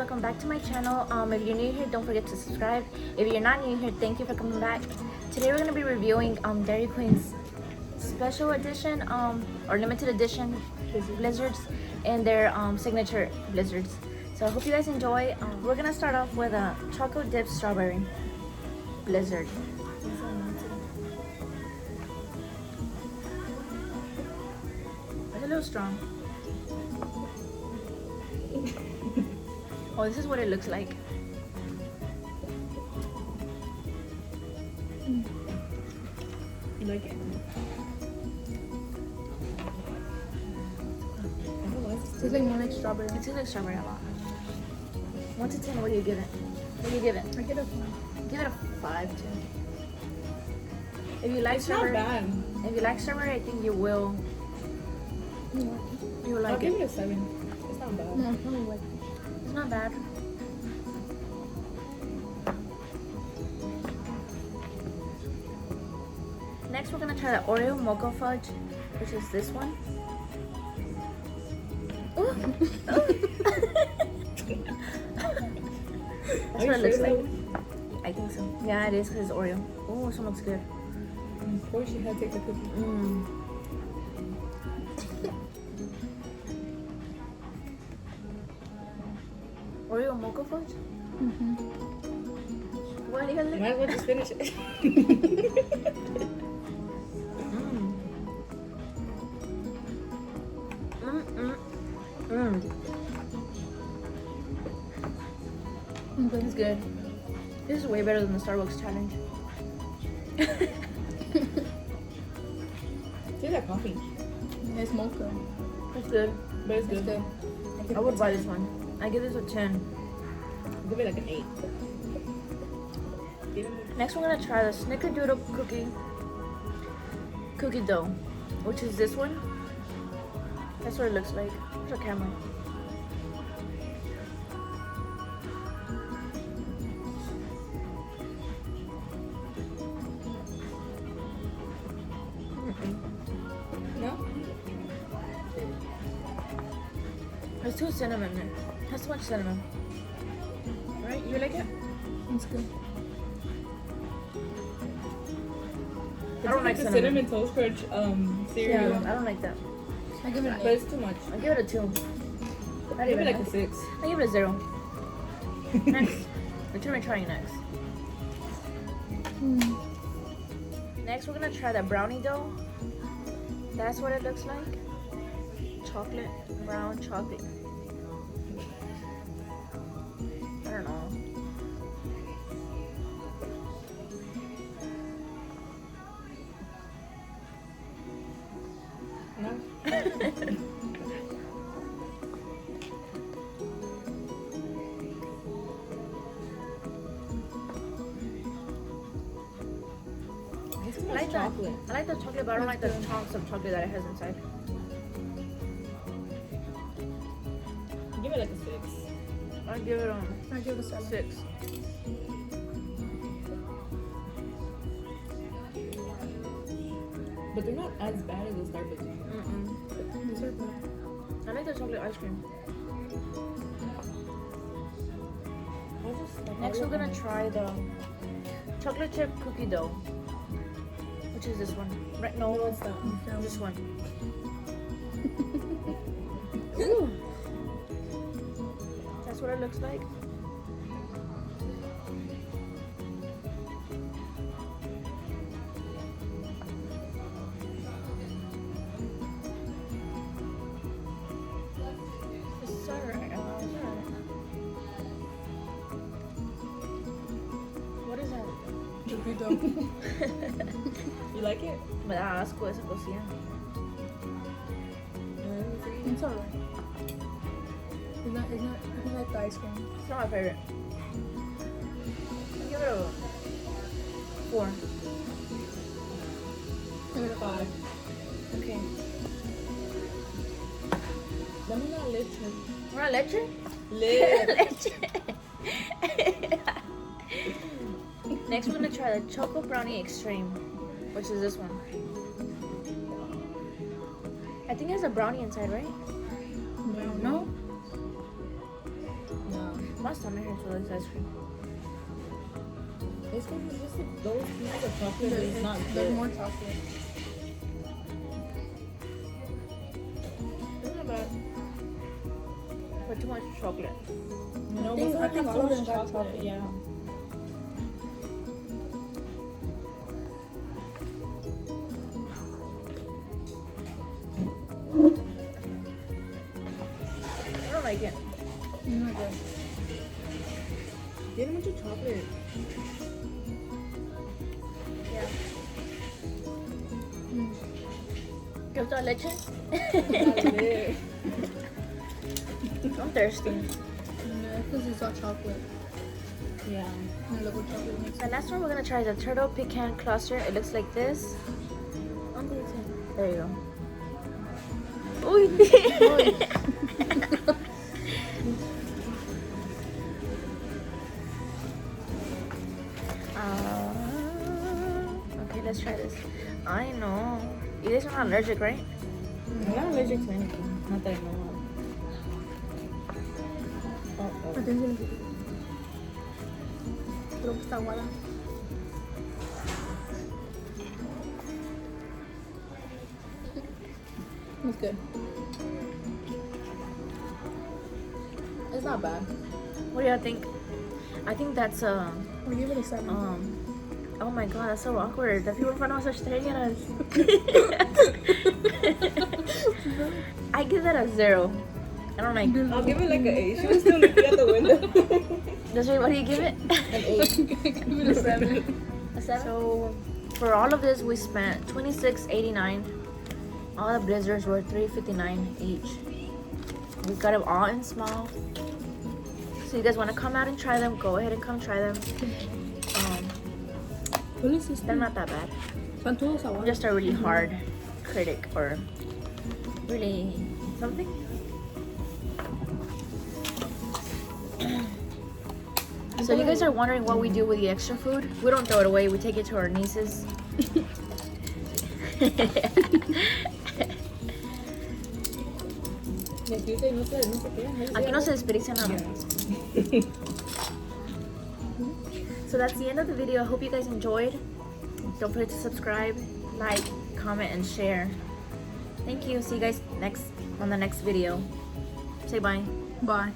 welcome back to my channel. If you're new here, don't forget to subscribe. If you're not new here, thank you for coming back. Today we're going to be reviewing Dairy Queen's special edition or limited edition blizzards and their signature blizzards. So I hope you guys enjoy. We're going to start off with a choco dip strawberry blizzard. It's a little strong. Oh, this is what it looks like. You like it? It tastes like more like strawberry. It tastes like strawberry a lot. 1 to 10, what do you give it? What do you give it? I get a 5. Give it a 5 too. If you like It's strawberry, not bad. if you like strawberry, I think you will. You will I'll like give it. it a 7. It's not bad. No, I don't like it. It's not bad. Next, we're gonna try the Oreo Mocha Fudge, which is this one. Ooh. That's what it looks like. I think so. Yeah, it is because it's Oreo. Oh, this one looks good. Of course, you had to take the cookie. Oreo Mocha Fudge? What do you Might as well just finish it. It's good. This is way better than the Starbucks challenge. Tastes like coffee. It's mocha. It's good. But it's It's good. good. I would buy this one. I give this a 10. Give it like an 8. Next, we're gonna try the Snickerdoodle cookie dough, which is this one. That's what it looks like. There's a camera. No? There's too cinnamon in it. Has too much cinnamon. Right? You like it? It's good. I don't like the cinnamon. cinnamon toast crunch Yeah, cereal. I don't like that. I give it an But 8. it's too much. I give it a 2. Not I give even it like a 6. I give it a 0. Next. Which one are we trying next? Next, we're gonna try the brownie dough. That's what it looks like. Chocolate, brown chocolate. I don't know. No? It's too I much like chocolate. I like the chocolate, but I don't like the chunks of chocolate that it has inside. Give it like a 6. I give it I give it a 7. 6. But they're not as bad as the Starbucks. These are good. I like the chocolate ice cream. Next, we're gonna try the chocolate chip cookie dough, which is this one. Right? No, No, it's that. this one. That's what it looks like. It's alright. It's alright. What is that? Cookie dough. You like it? Me da asco esa cocina. It's alright. It's not like the ice cream. It's not my favorite. I'll give it a 4. Give it a 5. Okay. Dame una leche. ¿Una leche? Leche. Leche. Next, we're gonna try the Choco Brownie Extreme, which is this one. I think there's a brownie inside, right? No. No? No. My stomach hurts with this ice cream. It's because it's just like those pieces of chocolate that is not There's good. more chocolate. It's not bad. For too much chocolate. No, think- but I think so all of much them got chocolate. Yeah. I don't like it. Oh my god. Tiene mucho chocolate. Yeah. Mm. ¿Te gusta la leche? Dale. I'm thirsty. No, because it's all chocolate. Yeah. And I love what chocolate makes. The last one we're gonna try is a turtle pecan cluster. It looks like this. There you go. Uy. Okay, let's try this. I know. You guys are not allergic, right? I'm not allergic to anything. Not that I know of. I Oh, think it's good. Creo que está aguada. It's good. It's not bad. What do y'all think? I think that's I'll give it a 7. oh my god, that's so awkward. The people in front of us are staring at us. I give that a 0. I don't like. I'll give it like an 8. She was still looking at the window. Desiree, what do you give it? An 8. Give it a 7. A 7. So for all of this, we spent $26.89. All the blizzards were $3.59 each. We got them all in small. So you guys want to come out and try them? Go ahead and come try them. What is this? They're not that bad. Son todos I'm aguadas. just a really hard critic or really something. So you guys are wondering what we do with the extra food. We don't throw it away. We take it to our nieces. Aquí no se desperdicia nada. So that's the end of the video. I hope you guys enjoyed. Don't forget to subscribe, like, comment, and share. Thank you. See you guys on the next video. Say bye. Bye.